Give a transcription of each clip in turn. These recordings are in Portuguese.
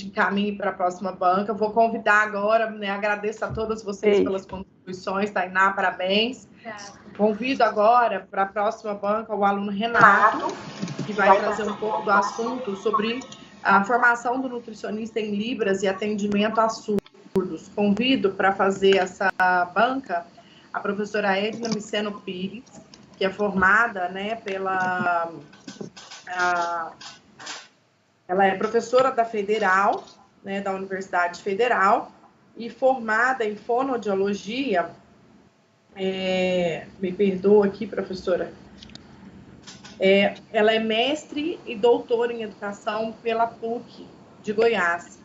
encaminhe para a próxima banca. Vou convidar agora, né, agradeço a todas vocês pelas contribuições, Tainá, parabéns. Convido agora para a próxima banca o aluno Renato, que vai trazer um pouco do assunto sobre a formação do nutricionista em Libras e atendimento a surdos. Convido para fazer essa banca a professora Edna Miceno Pires, que é formada, né, ela é professora da Federal, né, da Universidade Federal, e formada em fonoaudiologia. Me perdoa aqui, professora. Ela é mestre e doutora em educação pela PUC de Goiás.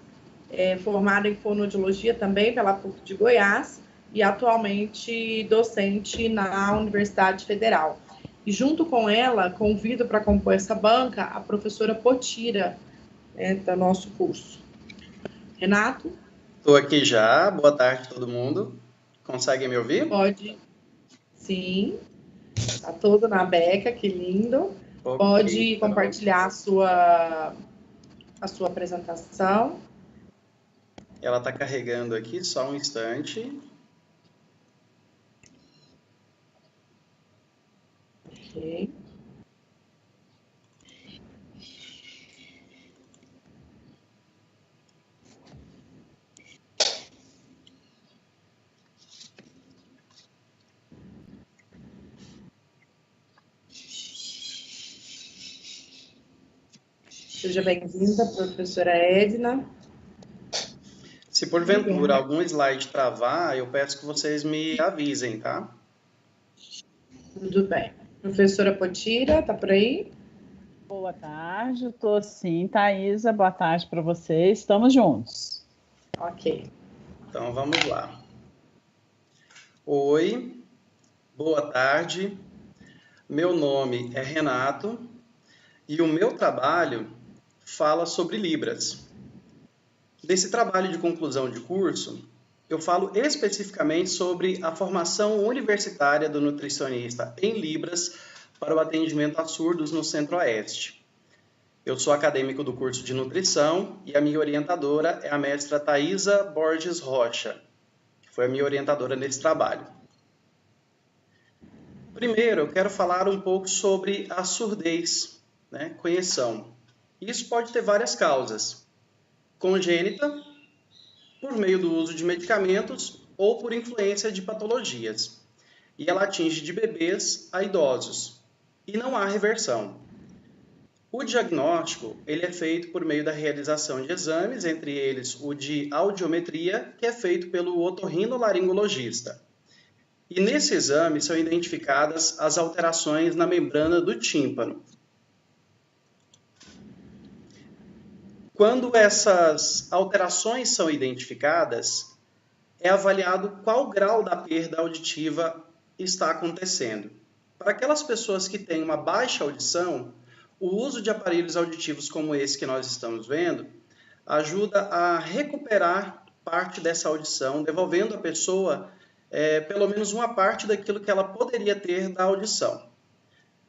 Formada em fonoaudiologia também pela PUC de Goiás e atualmente docente na Universidade Federal. E junto com ela, convido para compor essa banca a professora Potira, do nosso curso. Renato? Estou aqui já. Boa tarde, todo mundo. Conseguem me ouvir? Pode. Sim. Está todo na beca, que lindo. Okay, pode compartilhar a sua apresentação. Ela está carregando aqui, só um instante. Ok. Seja bem-vinda, professora Edna. Se porventura algum slide travar, eu peço que vocês me avisem, tá? Tudo bem. Professora Potira, está por aí? Boa tarde, estou sim. Thaisa, boa tarde para vocês. Estamos juntos. Ok. Então, vamos lá. Oi, boa tarde. Meu nome é Renato e o meu trabalho fala sobre Libras. Nesse trabalho de conclusão de curso, eu falo especificamente sobre a formação universitária do nutricionista em Libras para o atendimento a surdos no Centro-Oeste. Eu sou acadêmico do curso de nutrição e a minha orientadora é a mestra Thaisa Borges Rocha, que foi a minha orientadora nesse trabalho. Primeiro, eu quero falar um pouco sobre a surdez, né? Conheção. Isso pode ter várias causas. Congênita, por meio do uso de medicamentos ou por influência de patologias. E ela atinge de bebês a idosos. E não há reversão. O diagnóstico ele é feito por meio da realização de exames, entre eles o de audiometria, que é feito pelo otorrinolaringologista. E nesse exame são identificadas as alterações na membrana do tímpano. Quando essas alterações são identificadas, é avaliado qual grau da perda auditiva está acontecendo. Para aquelas pessoas que têm uma baixa audição, o uso de aparelhos auditivos como esse que nós estamos vendo ajuda a recuperar parte dessa audição, devolvendo à pessoa pelo menos uma parte daquilo que ela poderia ter da audição.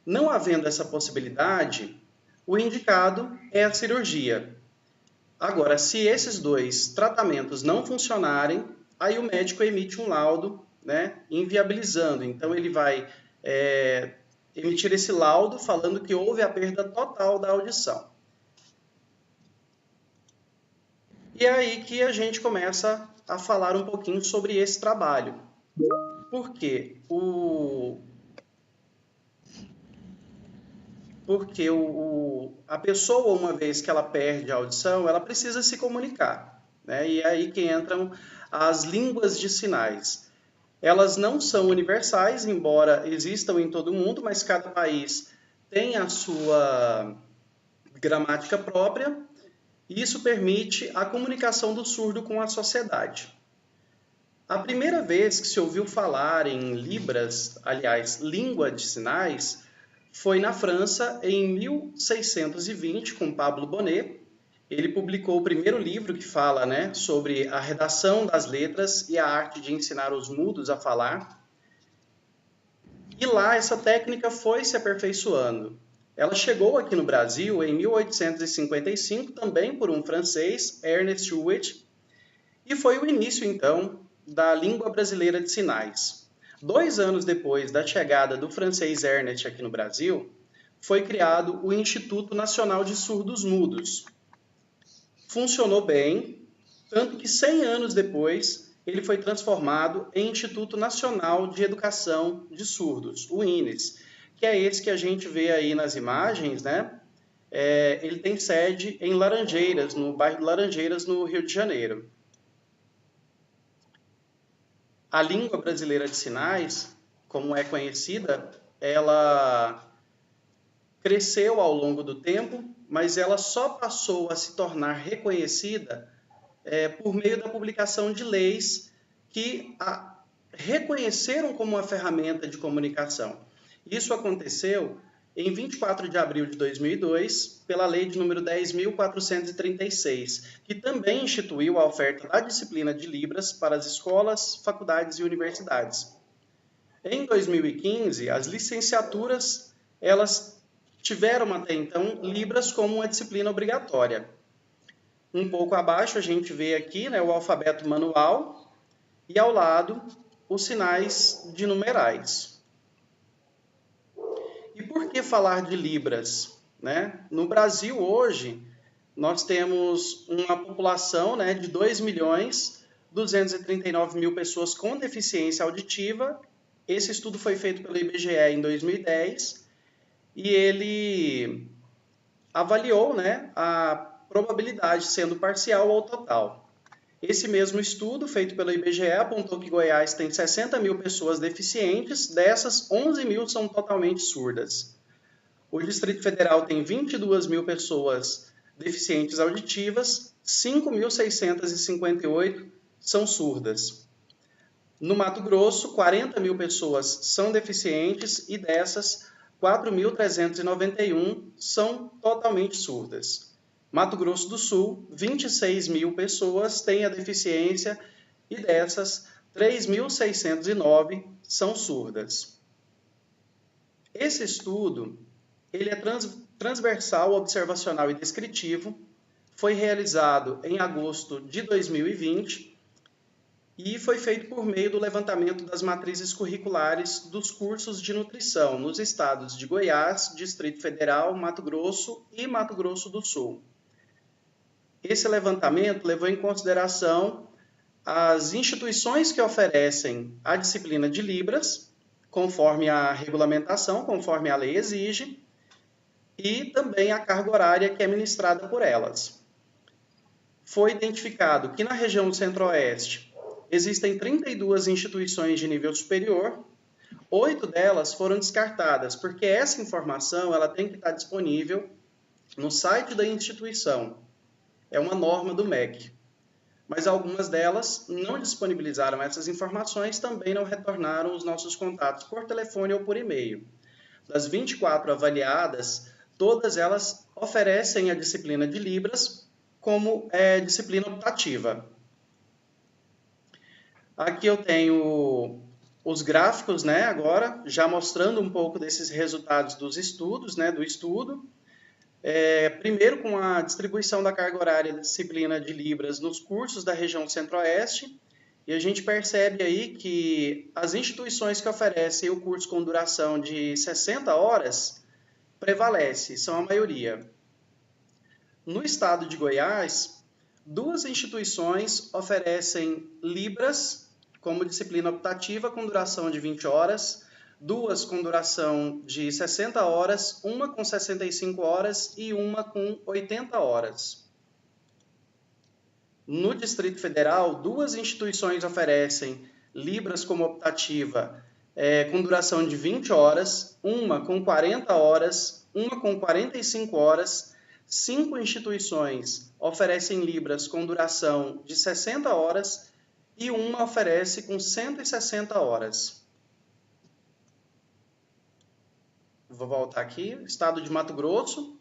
Não havendo essa possibilidade, o indicado é a cirurgia. Agora, se esses dois tratamentos não funcionarem, aí o médico emite um laudo, né, inviabilizando. Então, ele vai emitir esse laudo falando que houve a perda total da audição. E é aí que a gente começa a falar um pouquinho sobre esse trabalho. Por quê? A pessoa, uma vez que ela perde a audição, ela precisa se comunicar, né? E é aí que entram as línguas de sinais. Elas não são universais, embora existam em todo o mundo, mas cada país tem a sua gramática própria, e isso permite a comunicação do surdo com a sociedade. A primeira vez que se ouviu falar em Libras, aliás, língua de sinais, foi na França em 1620, com Pablo Bonnet. Ele publicou o primeiro livro que fala, né, sobre a redação das letras e a arte de ensinar os mudos a falar. E lá essa técnica foi se aperfeiçoando. Ela chegou aqui no Brasil em 1855, também por um francês, Ernest Huet, e foi o início, então, da língua brasileira de sinais. 2 anos depois da chegada do francês Ernest aqui no Brasil, foi criado o Instituto Nacional de Surdos Mudos. Funcionou bem, tanto que 100 anos depois ele foi transformado em Instituto Nacional de Educação de Surdos, o INES, que é esse que a gente vê aí nas imagens, né? Ele tem sede em Laranjeiras, no bairro de Laranjeiras, no Rio de Janeiro. A língua brasileira de sinais, como é conhecida, ela cresceu ao longo do tempo, mas ela só passou a se tornar reconhecida por meio da publicação de leis que a reconheceram como uma ferramenta de comunicação. Isso aconteceu em 24 de abril de 2002, pela lei de número 10.436, que também instituiu a oferta da disciplina de Libras para as escolas, faculdades e universidades. Em 2015, as licenciaturas, elas tiveram até então Libras como uma disciplina obrigatória. Um pouco abaixo a gente vê aqui, né, o alfabeto manual e ao lado os sinais de numerais. E por que falar de Libras, né? No Brasil hoje nós temos uma população, né, de 2.239.000 pessoas com deficiência auditiva. Esse estudo foi feito pelo IBGE em 2010 e ele avaliou, né, a probabilidade sendo parcial ou total. Esse mesmo estudo, feito pelo IBGE, apontou que Goiás tem 60.000 pessoas deficientes, dessas 11.000 são totalmente surdas. O Distrito Federal tem 22.000 pessoas deficientes auditivas, 5.658 são surdas. No Mato Grosso, 40.000 pessoas são deficientes e dessas, 4.391 são totalmente surdas. Mato Grosso do Sul, 26.000 pessoas têm a deficiência e dessas, 3.609 são surdas. Esse estudo ele é transversal, observacional e descritivo, foi realizado em agosto de 2020 e foi feito por meio do levantamento das matrizes curriculares dos cursos de nutrição nos estados de Goiás, Distrito Federal, Mato Grosso e Mato Grosso do Sul. Esse levantamento levou em consideração as instituições que oferecem a disciplina de Libras, conforme a regulamentação, conforme a lei exige, e também a carga horária que é ministrada por elas. Foi identificado que na região Centro-Oeste existem 32 instituições de nível superior, 8 delas foram descartadas, porque essa informação ela tem que estar disponível no site da instituição. É uma norma do MEC. Mas algumas delas não disponibilizaram essas informações, também não retornaram os nossos contatos por telefone ou por e-mail. Das 24 avaliadas, todas elas oferecem a disciplina de Libras como disciplina optativa. Aqui eu tenho os gráficos, né, agora, já mostrando um pouco desses resultados dos estudos, né, do estudo. Primeiro com a distribuição da carga horária da disciplina de Libras nos cursos da região Centro-Oeste, e a gente percebe aí que as instituições que oferecem o curso com duração de 60 horas prevalecem, são a maioria. No estado de Goiás, 2 instituições oferecem Libras como disciplina optativa com duração de 20 horas, 2 com duração de 60 horas, uma com 65 horas e uma com 80 horas. No Distrito Federal, 2 instituições oferecem Libras como optativa com duração de 20 horas, uma com 40 horas, uma com 45 horas, 5 instituições oferecem Libras com duração de 60 horas e uma oferece com 160 horas. Vou voltar aqui. Estado de Mato Grosso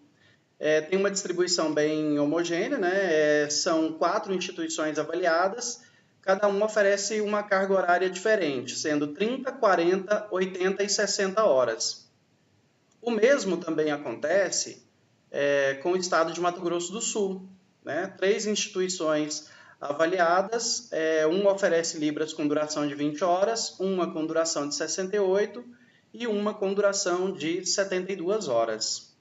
tem uma distribuição bem homogênea, né? São 4 instituições avaliadas, cada uma oferece uma carga horária diferente, sendo 30, 40, 80 e 60 horas. O mesmo também acontece com o estado de Mato Grosso do Sul, né? 3 instituições avaliadas, uma oferece Libras com duração de 20 horas, uma com duração de 68 e uma com duração de 72 horas.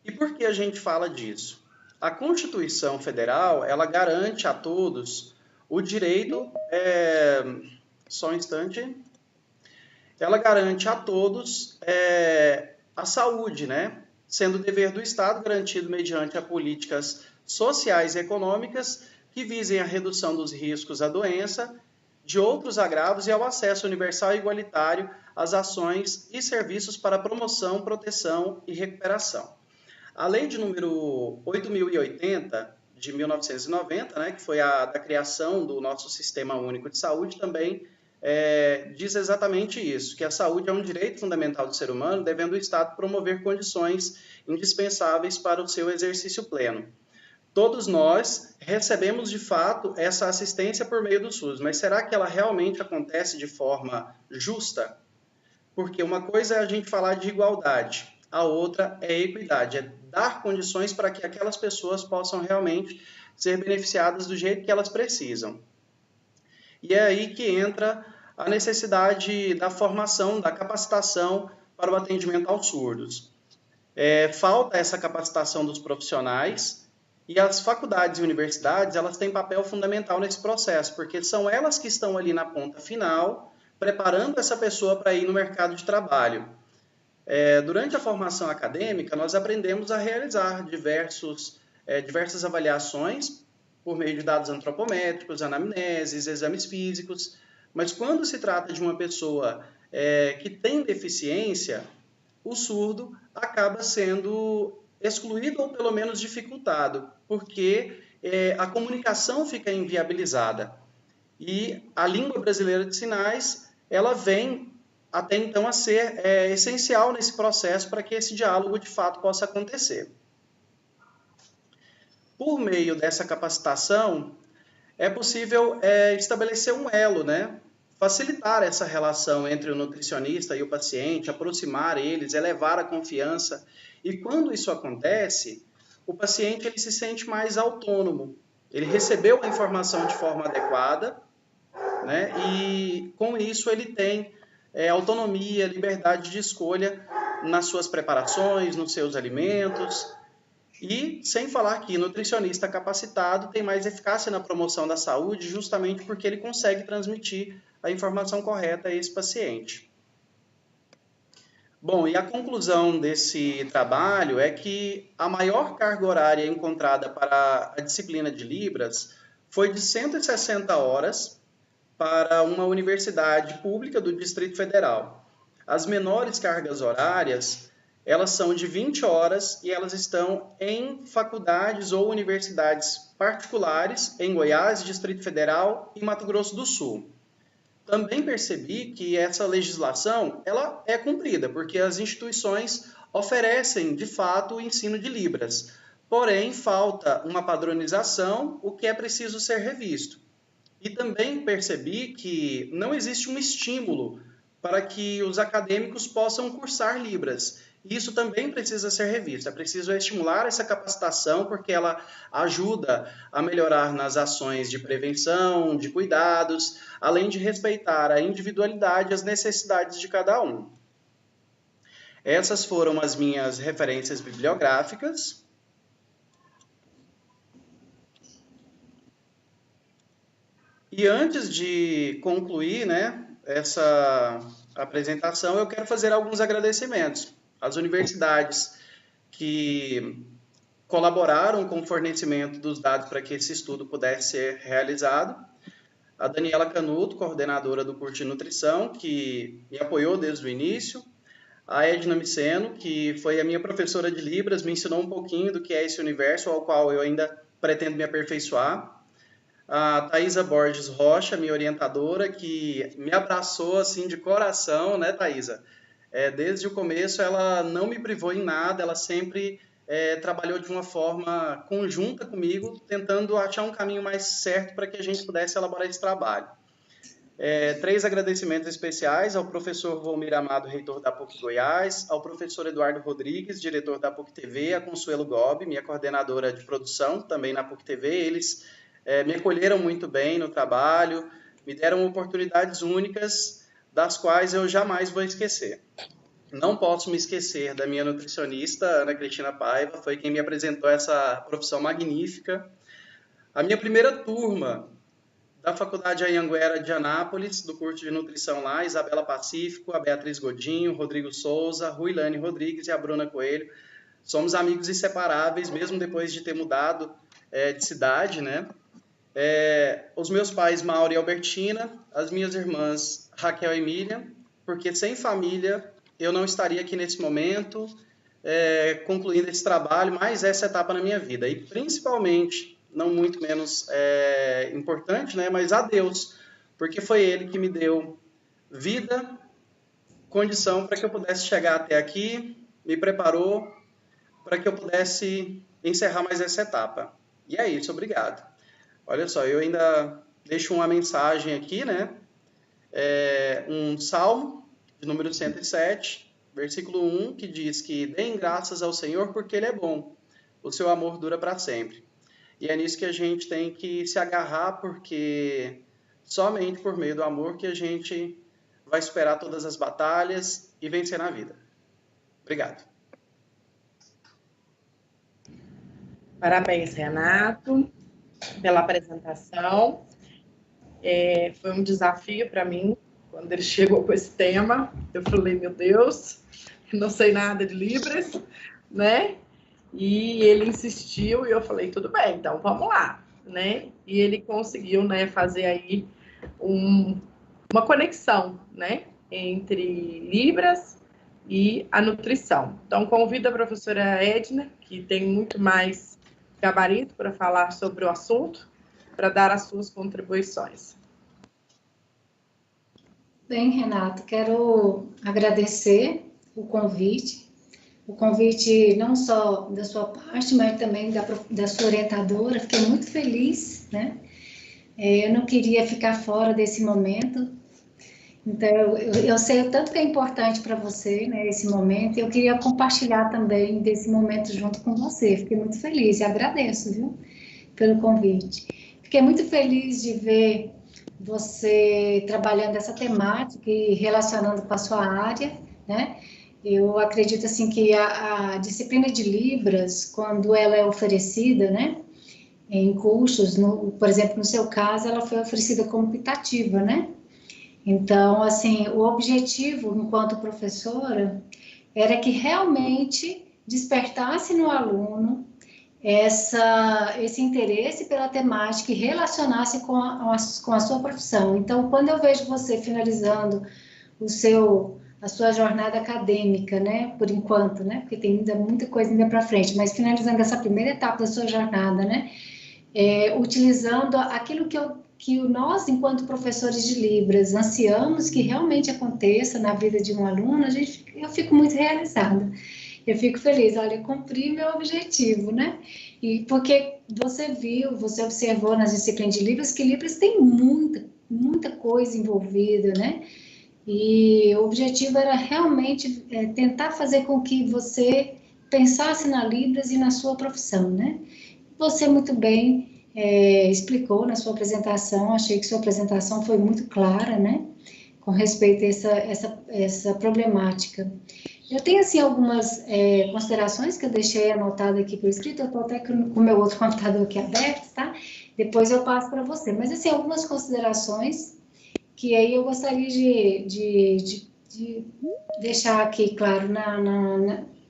E por que a gente fala disso? A Constituição Federal, ela garante a todos o direito... Só um instante. Ela garante a todos a saúde, né? Sendo dever do Estado garantido mediante a políticas sociais e econômicas que visem a redução dos riscos à doença, de outros agravos e ao acesso universal e igualitário às ações e serviços para promoção, proteção e recuperação. A lei de número 8.080, de 1990, né, que foi a da criação do nosso Sistema Único de Saúde, também diz exatamente isso, que a saúde é um direito fundamental do ser humano, devendo o Estado promover condições indispensáveis para o seu exercício pleno. Todos nós recebemos, de fato, essa assistência por meio do SUS, mas será que ela realmente acontece de forma justa? Porque uma coisa é a gente falar de igualdade, a outra é equidade, é dar condições para que aquelas pessoas possam realmente ser beneficiadas do jeito que elas precisam. E é aí que entra a necessidade da formação, da capacitação para o atendimento aos surdos. Falta essa capacitação dos profissionais e as faculdades e universidades, elas têm papel fundamental nesse processo, porque são elas que estão ali na ponta final, preparando essa pessoa para ir no mercado de trabalho. Durante a formação acadêmica, nós aprendemos a realizar diversas avaliações por meio de dados antropométricos, anamneses, exames físicos, mas quando se trata de uma pessoa que tem deficiência, o surdo acaba sendo excluído ou pelo menos dificultado, porque a comunicação fica inviabilizada. E a língua brasileira de sinais, ela vem até então a ser essencial nesse processo para que esse diálogo de fato possa acontecer. Por meio dessa capacitação, é possível estabelecer um elo, né? Facilitar essa relação entre o nutricionista e o paciente, aproximar eles, elevar a confiança. E quando isso acontece, o paciente ele se sente mais autônomo. Ele recebeu a informação de forma adequada, né? E com isso ele tem autonomia, liberdade de escolha nas suas preparações, nos seus alimentos. E, sem falar que nutricionista capacitado tem mais eficácia na promoção da saúde, justamente porque ele consegue transmitir a informação correta a esse paciente. Bom, e a conclusão desse trabalho é que a maior carga horária encontrada para a disciplina de Libras foi de 160 horas para uma universidade pública do Distrito Federal. As menores cargas horárias, elas são de 20 horas e elas estão em faculdades ou universidades particulares em Goiás, Distrito Federal e Mato Grosso do Sul. Também percebi que essa legislação ela é cumprida, porque as instituições oferecem, de fato, o ensino de Libras. Porém, falta uma padronização, o que é preciso ser revisto. E também percebi que não existe um estímulo para que os acadêmicos possam cursar Libras. Isso também precisa ser revisto. É preciso estimular essa capacitação, porque ela ajuda a melhorar nas ações de prevenção, de cuidados, além de respeitar a individualidade e as necessidades de cada um. Essas foram as minhas referências bibliográficas. E antes de concluir, né, essa apresentação, eu quero fazer alguns agradecimentos às universidades que colaboraram com o fornecimento dos dados para que esse estudo pudesse ser realizado. A Daniela Canuto, coordenadora do curso de nutrição, que me apoiou desde o início. A Edna Miceno, que foi a minha professora de Libras, me ensinou um pouquinho do que é esse universo, ao qual eu ainda pretendo me aperfeiçoar. A Thaisa Borges Rocha, minha orientadora, que me abraçou assim de coração, né, Thaisa? Desde o começo ela não me privou em nada, ela sempre trabalhou de uma forma conjunta comigo, tentando achar um caminho mais certo para que a gente pudesse elaborar esse trabalho. 3 agradecimentos especiais ao professor Volmir Amado, reitor da PUC Goiás, ao professor Eduardo Rodrigues, diretor da PUC TV, a Consuelo Gobi, minha coordenadora de produção, também na PUC TV. Eles me acolheram muito bem no trabalho, me deram oportunidades únicas, das quais eu jamais vou esquecer. Não posso me esquecer da minha nutricionista, Ana Cristina Paiva, foi quem me apresentou essa profissão magnífica. A minha primeira turma da Faculdade Anhanguera de Anápolis, do curso de nutrição lá, Isabela Pacífico, a Beatriz Godinho, Rodrigo Souza, Ruilane Rodrigues e a Bruna Coelho. Somos amigos inseparáveis, mesmo depois de ter mudado de cidade, né? Os meus pais, Mauro e Albertina, as minhas irmãs, Raquel e Miriam, porque sem família eu não estaria aqui nesse momento, concluindo esse trabalho, mais essa etapa na minha vida. E principalmente, não muito menos importante, né, mas a Deus, porque foi Ele que me deu vida, condição para que eu pudesse chegar até aqui, me preparou para que eu pudesse encerrar mais essa etapa. E é isso, obrigado. Olha só, eu ainda deixo uma mensagem aqui, né, um salmo, de número 107, versículo 1, que diz que deem graças ao Senhor porque Ele é bom, o seu amor dura para sempre. E é nisso que a gente tem que se agarrar, porque somente por meio do amor que a gente vai superar todas as batalhas e vencer na vida. Obrigado. Parabéns, Renato, pela apresentação. Foi um desafio para mim, quando ele chegou com esse tema. Eu falei, meu Deus, não sei nada de Libras, né? E ele insistiu e eu falei, tudo bem, então vamos lá, né? E ele conseguiu, né, fazer aí uma conexão, né, entre Libras e a nutrição. Então, convido a professora Edna, que tem muito mais gabarito para falar sobre o assunto, para dar as suas contribuições. Bem, Renato, quero agradecer o convite não só da sua parte, mas também da sua orientadora. Fiquei muito feliz, né? Eu não queria ficar fora desse momento, então eu sei o tanto que é importante para você, né, esse momento, e eu queria compartilhar também desse momento junto com você. Fiquei muito feliz e agradeço, viu, pelo convite. Fiquei muito feliz de ver você trabalhando essa temática e relacionando com a sua área, né? Eu acredito, assim, que a disciplina de Libras, quando ela é oferecida, né, em cursos, por exemplo, no seu caso, ela foi oferecida como optativa, né? Então, assim, o objetivo, enquanto professora, era que realmente despertasse no aluno esse interesse pela temática e relacionasse com a sua profissão. Então, quando eu vejo você finalizando a sua jornada acadêmica, né, por enquanto, né, porque tem ainda muita coisa ainda para frente, mas finalizando essa primeira etapa da sua jornada, né, utilizando aquilo que nós, enquanto professores de Libras, ansiamos que realmente aconteça na vida de um aluno, eu fico muito realizada. Eu fico feliz, olha, eu cumpri meu objetivo, né? E porque você observou nas disciplinas de Libras que Libras tem muita coisa envolvida, né? E o objetivo era realmente tentar fazer com que você pensasse na Libras e na sua profissão, né? Você muito bem explicou na sua apresentação, achei que sua apresentação foi muito clara, né? Com respeito a essa problemática. Eu tenho, assim, algumas considerações que eu deixei anotado aqui por escrito, eu estou até com o meu outro computador aqui aberto, tá? Depois eu passo para você. Mas, assim, algumas considerações que aí eu gostaria de deixar aqui claro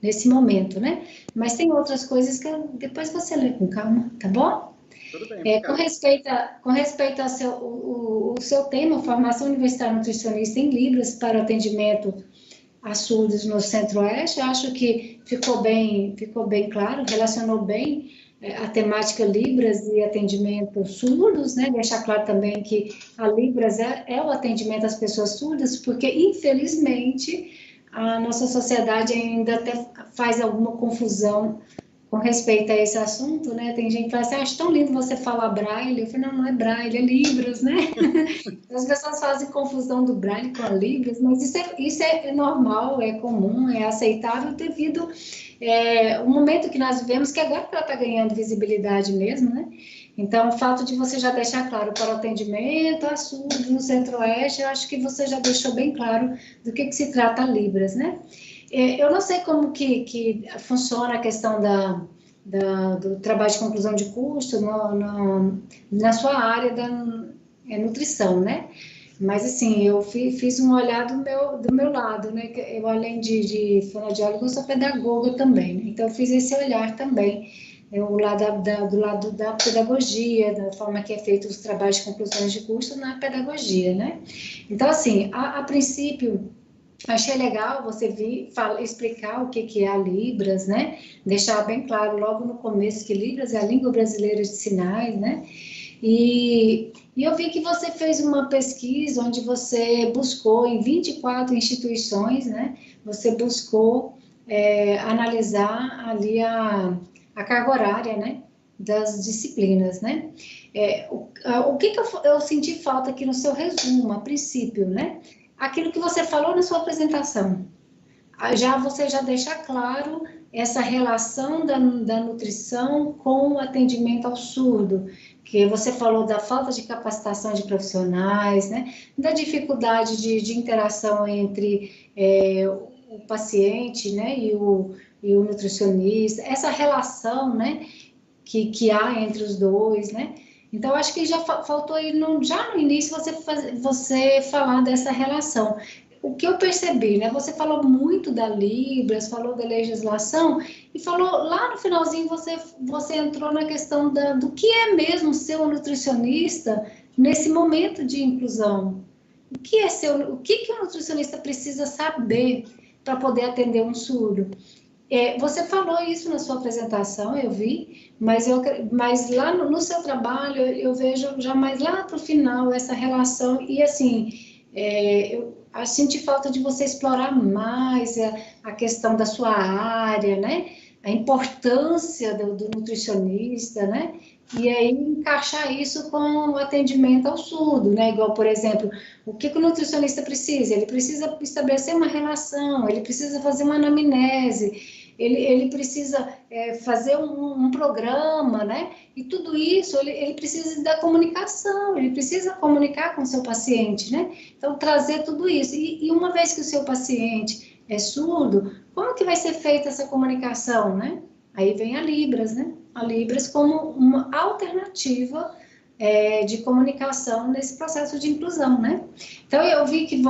nesse momento, né? Mas tem outras coisas que depois você lê com calma, tá bom? Tudo bem, com respeito ao seu tema, formação universitária nutricionista em Libras para atendimento a surdos no Centro-Oeste, acho que ficou bem claro, relacionou bem a temática Libras e atendimento surdos, né? Deixar claro também que a Libras é o atendimento às pessoas surdas, porque, infelizmente, a nossa sociedade ainda até faz alguma confusão com respeito a esse assunto, né? Tem gente que fala assim, acho tão lindo você falar braille. Eu falei, não é braille, é libras, né? As pessoas fazem confusão do braille com a libras, mas isso é normal, é comum, é aceitável devido ao momento que nós vivemos, que agora ela está ganhando visibilidade mesmo, né? Então, o fato de você já deixar claro para o atendimento a surdo no Centro-Oeste, eu acho que você já deixou bem claro do que se trata a Libras, né? Eu não sei como que funciona a questão do trabalho de conclusão de curso na sua área da nutrição, né? Mas, assim, eu fiz um olhar do meu lado, né? Eu, além de fonoaudióloga, eu sou pedagoga também, né? Então, eu fiz esse olhar também, do lado da pedagogia, da forma que é feito os trabalhos de conclusões de curso na pedagogia, né? Então, assim, a princípio, achei legal você explicar o que é a Libras, né? Deixar bem claro logo no começo que Libras é a língua brasileira de sinais, né? E eu vi que você fez uma pesquisa onde você buscou em 24 instituições, né? Você buscou analisar ali a carga horária, né? Das disciplinas, né? O que eu senti falta aqui no seu resumo, a princípio, né? Aquilo que você falou na sua apresentação. Você já deixa claro essa relação da nutrição com o atendimento ao surdo, que você falou da falta de capacitação de profissionais, né? Da dificuldade de interação entre o paciente, né? E o nutricionista, essa relação, né? Que há entre os dois, né? Então, acho que já faltou aí, já no início, você falar dessa relação. O que eu percebi, né? Você falou muito da Libras, falou da legislação, e falou lá no finalzinho, você entrou na questão do que é mesmo ser um nutricionista nesse momento de inclusão. O que o nutricionista precisa saber para poder atender um surdo? Você falou isso na sua apresentação, eu vi, mas lá no seu trabalho eu vejo já mais lá para o final essa relação, e assim, eu senti falta de você explorar mais a questão da sua área, né? A importância do nutricionista, né? E aí encaixar isso com o atendimento ao surdo, né? Igual, por exemplo, o que o nutricionista precisa? Ele precisa estabelecer uma relação, ele precisa fazer uma anamnese, ele precisa fazer um programa, né? E tudo isso, ele precisa da comunicação, ele precisa comunicar com o seu paciente, né? Então, trazer tudo isso. E uma vez que o seu paciente é surdo, como que vai ser feita essa comunicação, né? Aí vem a Libras, né? A Libras como uma alternativa de comunicação nesse processo de inclusão, né? Então, eu vi que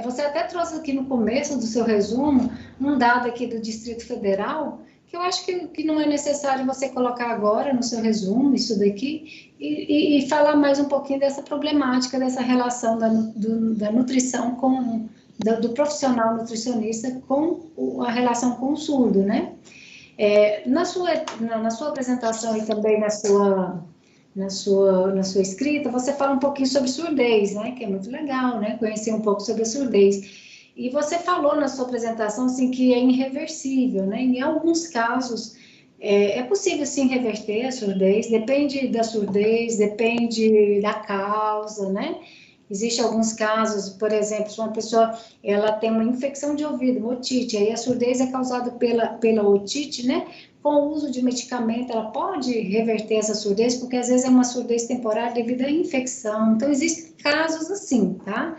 você até trouxe aqui no começo do seu resumo um dado aqui do Distrito Federal, que eu acho que não é necessário você colocar agora no seu resumo, isso daqui, e falar mais um pouquinho dessa problemática, dessa relação da nutrição do profissional nutricionista com a relação com o surdo, né? Na sua apresentação e também na sua escrita, você fala um pouquinho sobre surdez, né? Que é muito legal, né? Conhecer um pouco sobre a surdez. E você falou na sua apresentação, assim, que é irreversível, né? Em alguns casos, é possível, sim, reverter a surdez, depende da surdez, depende da causa, né? Existem alguns casos, por exemplo, se uma pessoa ela tem uma infecção de ouvido, uma otite, aí a surdez é causada pela otite, né? Com o uso de medicamento, ela pode reverter essa surdez, porque às vezes é uma surdez temporária devido à infecção. Então, existem casos assim, tá?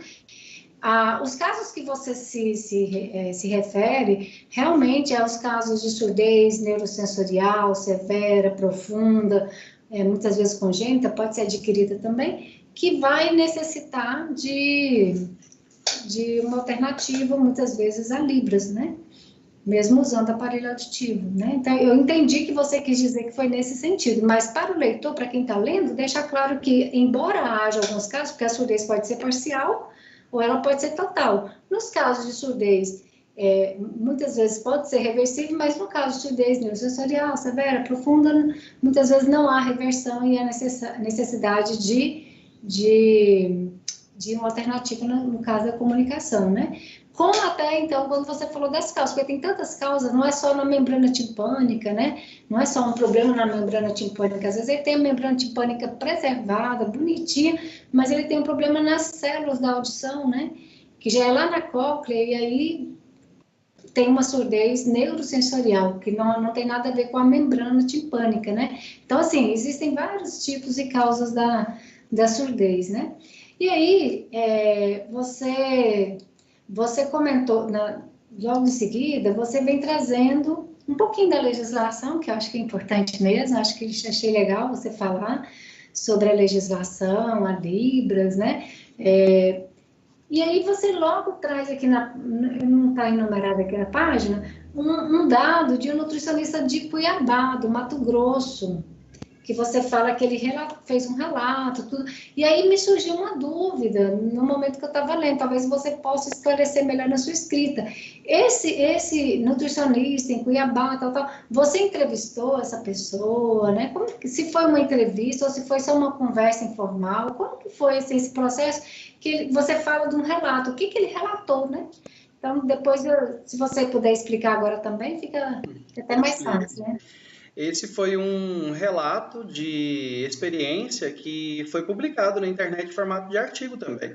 Os casos que você se refere, realmente é os casos de surdez neurosensorial, severa, profunda, muitas vezes congênita, pode ser adquirida também, que vai necessitar de uma alternativa, muitas vezes, a Libras, né? Mesmo usando aparelho auditivo, né? Então, eu entendi que você quis dizer que foi nesse sentido, mas para o leitor, para quem está lendo, deixar claro que, embora haja alguns casos, porque a surdez pode ser parcial, ou ela pode ser total. Nos casos de surdez, muitas vezes pode ser reversível, mas no caso de surdez neurosensorial, severa, profunda, muitas vezes não há reversão e há necessidade de uma alternativa no caso da comunicação, né? com até, então, quando você falou das causas, porque tem tantas causas, não é só na membrana timpânica, né? Não é só um problema na membrana timpânica, às vezes ele tem a membrana timpânica preservada, bonitinha, mas ele tem um problema nas células da audição, né? Que já é lá na cóclea, e aí tem uma surdez neurosensorial, que não tem nada a ver com a membrana timpânica, né? Então, assim, existem vários tipos e causas da surdez, né? E aí, você comentou, logo em seguida, você vem trazendo um pouquinho da legislação, que eu acho que é importante mesmo, acho que achei legal você falar sobre a legislação, a Libras, né? E aí você logo traz aqui, não está enumerado aqui na página, um dado de um nutricionista de Cuiabá, do Mato Grosso, que você fala que ele fez um relato, tudo. E aí me surgiu uma dúvida no momento que eu estava lendo, talvez você possa esclarecer melhor na sua escrita. Esse nutricionista em Cuiabá, você entrevistou essa pessoa, né? Se foi uma entrevista ou se foi só uma conversa informal, como que foi esse processo que você fala de um relato? O que ele relatou, né? Então, depois, se você puder explicar agora também, fica até mais fácil, né? Esse foi um relato de experiência que foi publicado na internet em formato de artigo também.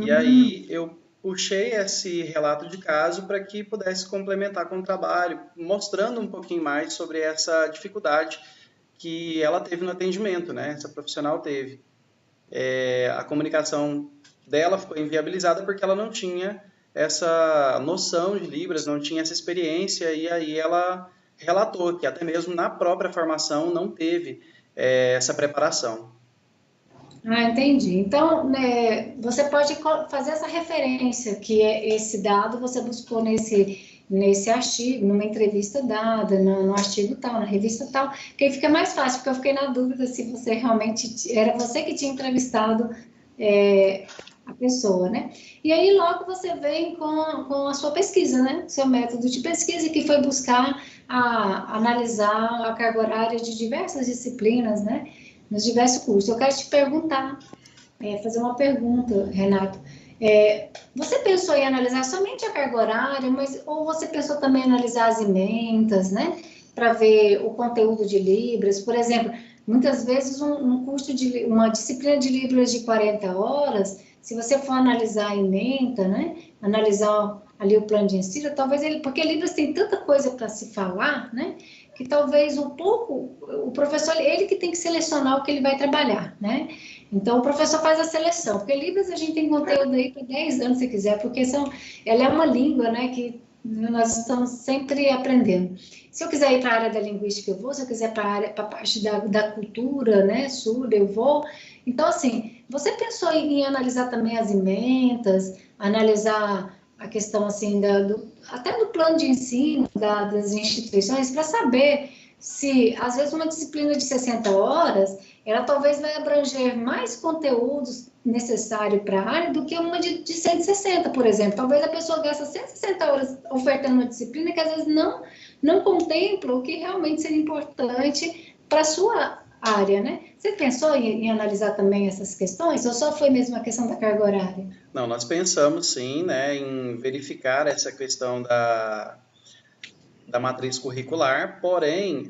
E aí eu puxei esse relato de caso para que pudesse complementar com o trabalho, mostrando um pouquinho mais sobre essa dificuldade que ela teve no atendimento, né? Essa profissional teve. A comunicação dela ficou inviabilizada porque ela não tinha essa noção de Libras, não tinha essa experiência, e aí ela relatou que até mesmo na própria formação não teve essa preparação. Ah, entendi. Então, né, você pode fazer essa referência, que esse dado você buscou nesse artigo, numa entrevista dada, no artigo tal, na revista tal, que aí fica mais fácil, porque eu fiquei na dúvida se você realmente era você que tinha entrevistado a pessoa, né? E aí logo você vem com a sua pesquisa, né? Seu método de pesquisa, que foi buscar analisar a carga horária de diversas disciplinas, né? Nos diversos cursos. Eu quero te perguntar, fazer uma pergunta, Renato. Você pensou em analisar somente a carga horária, ou você pensou também em analisar as ementas, né? Para ver o conteúdo de Libras, por exemplo, muitas vezes uma disciplina de Libras de 40 horas, se você for analisar a ementa, né? Analisar ali o plano de ensino, talvez porque Libras tem tanta coisa para se falar, né? Que talvez o professor, ele que tem que selecionar o que ele vai trabalhar, né? Então, o professor faz a seleção, porque Libras a gente tem conteúdo aí por 10 anos, se quiser, porque ela é uma língua, né, que nós estamos sempre aprendendo. Se eu quiser ir para a área da linguística, eu vou. Se eu quiser para a parte da cultura, né, surda, eu vou. Então, assim, você pensou em analisar também as ementas, analisar a questão, assim, até do plano de ensino das instituições, para saber se, às vezes, uma disciplina de 60 horas, ela talvez vai abranger mais conteúdos necessários para a área do que uma de 160, por exemplo. Talvez a pessoa gaste 160 horas ofertando uma disciplina que, às vezes, não contempla o que realmente seria importante para a sua área, né? Você pensou em analisar também essas questões, ou só foi mesmo a questão da carga horária? Não, nós pensamos sim, né, em verificar essa questão da matriz curricular, porém,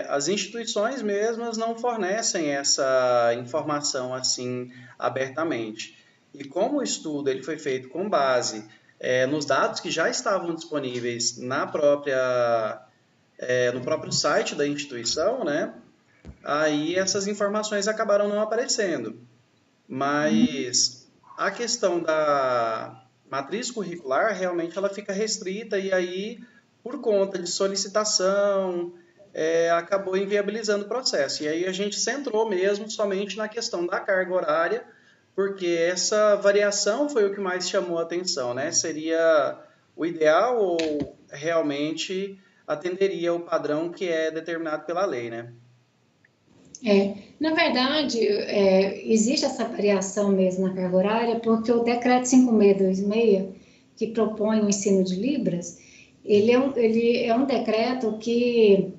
as instituições mesmas não fornecem essa informação assim abertamente. E como o estudo ele foi feito com base nos dados que já estavam disponíveis no próprio site da instituição, né, aí essas informações acabaram não aparecendo. Mas a questão da matriz curricular, realmente ela fica restrita, e aí, por conta de solicitação, acabou inviabilizando o processo. E aí a gente centrou mesmo somente na questão da carga horária, porque essa variação foi o que mais chamou a atenção, né? Seria o ideal ou realmente atenderia o padrão que é determinado pela lei, né? Na verdade, existe essa variação mesmo na carga horária, porque o decreto 5626, que propõe o ensino de Libras, ele é um decreto que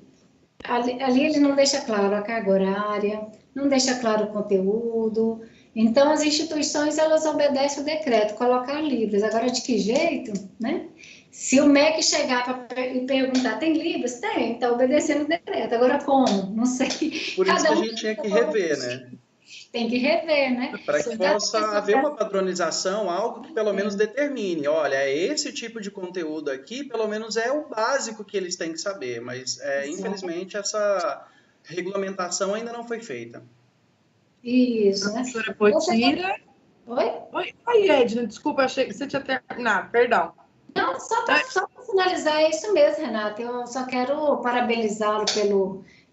ali ele não deixa claro a carga horária, não deixa claro o conteúdo, Então, as instituições, elas obedecem o decreto, colocar Libras. Agora, de que jeito, né? Se o MEC chegar e perguntar, tem Libras? Tem, está obedecendo o decreto. Agora, como? Não sei. Por isso que a gente tinha que rever, né? Tem que rever, né? Para que possa haver uma padronização, algo que pelo menos determine, olha, é esse tipo de conteúdo aqui, pelo menos é o básico que eles têm que saber, mas infelizmente essa regulamentação ainda não foi feita. Isso, né? Professora Potira. Oi, Edna, desculpa, achei que você tinha terminado, perdão. Não, só para finalizar, é isso mesmo, Renata. Eu só quero parabenizá-lo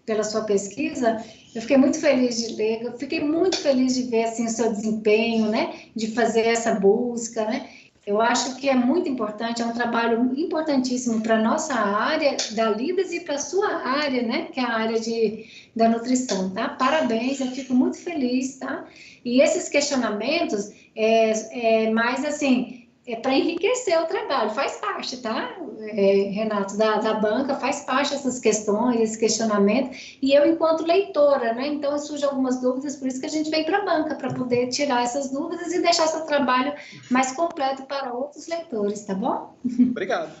pela sua pesquisa. Eu fiquei muito feliz de ler, eu fiquei muito feliz de ver assim, o seu desempenho, né? De fazer essa busca, né? Eu acho que é muito importante, é um trabalho importantíssimo para a nossa área da Libras e para a sua área, né? Que é a área da nutrição, tá? Parabéns, eu fico muito feliz, tá? E esses questionamentos mais assim, para enriquecer o trabalho, faz parte, tá, Renato, da banca, faz parte essas questões, esse questionamento, e eu, enquanto leitora, né, então surgem algumas dúvidas, por isso que a gente vem para a banca, para poder tirar essas dúvidas e deixar seu trabalho mais completo para outros leitores, tá bom? Obrigado.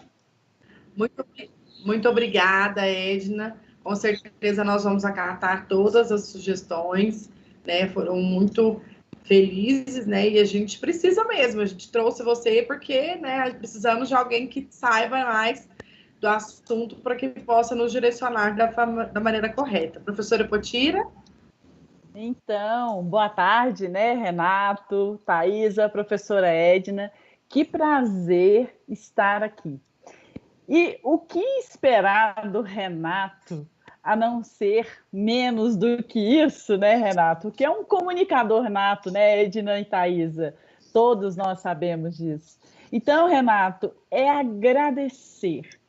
Muito obrigada, Edna. Com certeza nós vamos acatar todas as sugestões, né, foram muito felizes, né? E a gente precisa mesmo. A gente trouxe você porque, né, precisamos de alguém que saiba mais do assunto para que possa nos direcionar da maneira correta. Professora Potira? Então, boa tarde, né, Renato, Thaisa, professora Edna. Que prazer estar aqui. E o que esperar do Renato, a não ser menos do que isso, né, Renato? Que é um comunicador nato, né, Edna e Thaisa? Todos nós sabemos disso. Então, Renato, é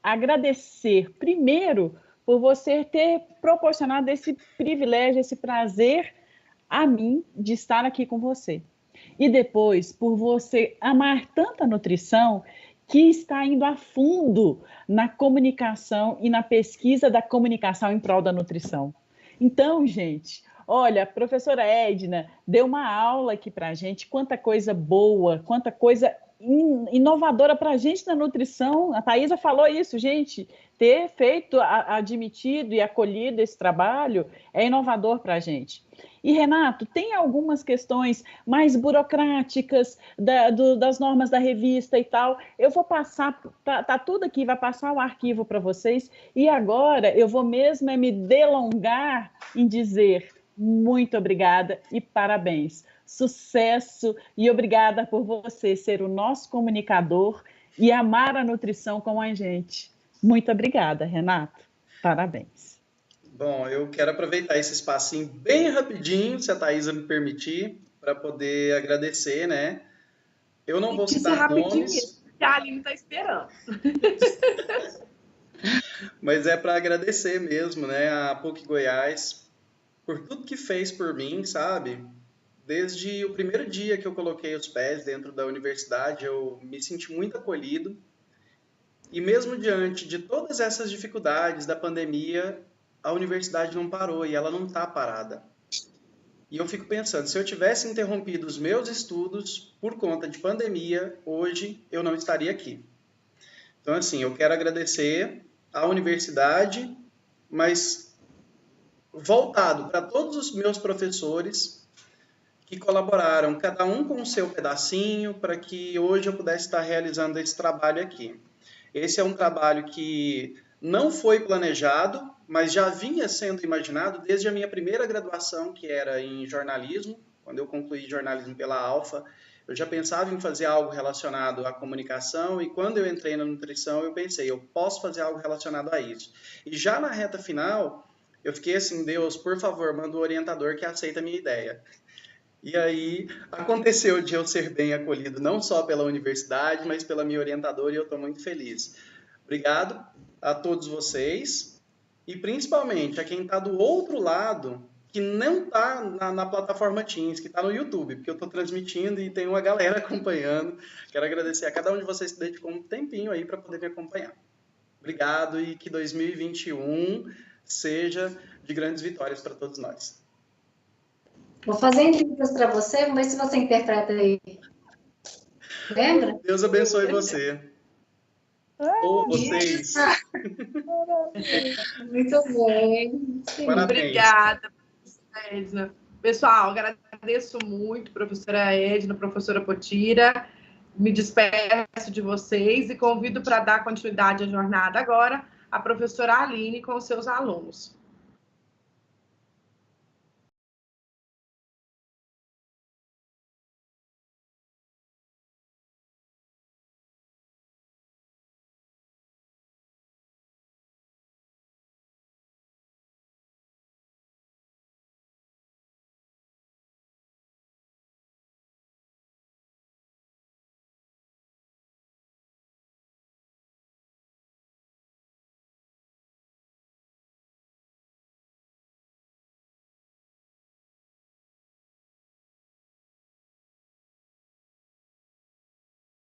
agradecer primeiro por você ter proporcionado esse privilégio, esse prazer a mim de estar aqui com você. E depois, por você amar tanto a nutrição, que está indo a fundo na comunicação e na pesquisa da comunicação em prol da nutrição. Então, gente, olha, a professora Edna deu uma aula aqui para a gente, quanta coisa boa, quanta coisa inovadora para a gente na nutrição. A Thaisa falou isso, gente, ter feito, admitido e acolhido esse trabalho é inovador para a gente. E, Renato, tem algumas questões mais burocráticas das normas da revista e tal. Eu vou passar, tá tudo aqui, vai passar o arquivo para vocês. E agora eu vou mesmo me delongar em dizer muito obrigada e parabéns. Sucesso e obrigada por você ser o nosso comunicador e amar a nutrição com a gente. Muito obrigada, Renato. Parabéns. Bom, eu quero aproveitar esse espacinho bem rapidinho, se a Thaisa me permitir, para poder agradecer, né? Eu não vou citar nomes. Que a Aline está esperando. Mas é para agradecer mesmo, né, a PUC Goiás por tudo que fez por mim, sabe? Desde o primeiro dia que eu coloquei os pés dentro da universidade, eu me senti muito acolhido. E mesmo diante de todas essas dificuldades da pandemia, a universidade não parou e ela não está parada. E eu fico pensando, se eu tivesse interrompido os meus estudos por conta de pandemia, hoje eu não estaria aqui. Então, assim, eu quero agradecer à universidade, mas voltado para todos os meus professores que colaboraram, cada um com o seu pedacinho, para que hoje eu pudesse estar realizando esse trabalho aqui. Esse é um trabalho que não foi planejado, mas já vinha sendo imaginado desde a minha primeira graduação, que era em jornalismo. Quando eu concluí jornalismo pela Alfa, eu já pensava em fazer algo relacionado à comunicação, e quando eu entrei na nutrição, eu pensei, eu posso fazer algo relacionado a isso. E já na reta final, eu fiquei assim, Deus, por favor, manda um orientador que aceita a minha ideia. E aí aconteceu de eu ser bem acolhido, não só pela universidade, mas pela minha orientadora, e eu estou muito feliz. Obrigado a todos vocês, e principalmente a quem está do outro lado, que não está na plataforma Teams, que está no YouTube, porque eu estou transmitindo e tem uma galera acompanhando. Quero agradecer a cada um de vocês que dedicou um tempinho aí para poder me acompanhar. Obrigado, e que 2021 seja de grandes vitórias para todos nós. Vou fazer em Libras para você, vamos ver se você interpreta aí. Lembra? Deus abençoe você. Ou vocês. Muito bem. Parabéns. Obrigada, professora Edna. Pessoal, agradeço muito, professora Edna, professora Potira. Me despeço de vocês e convido para dar continuidade à jornada agora a professora Aline com os seus alunos.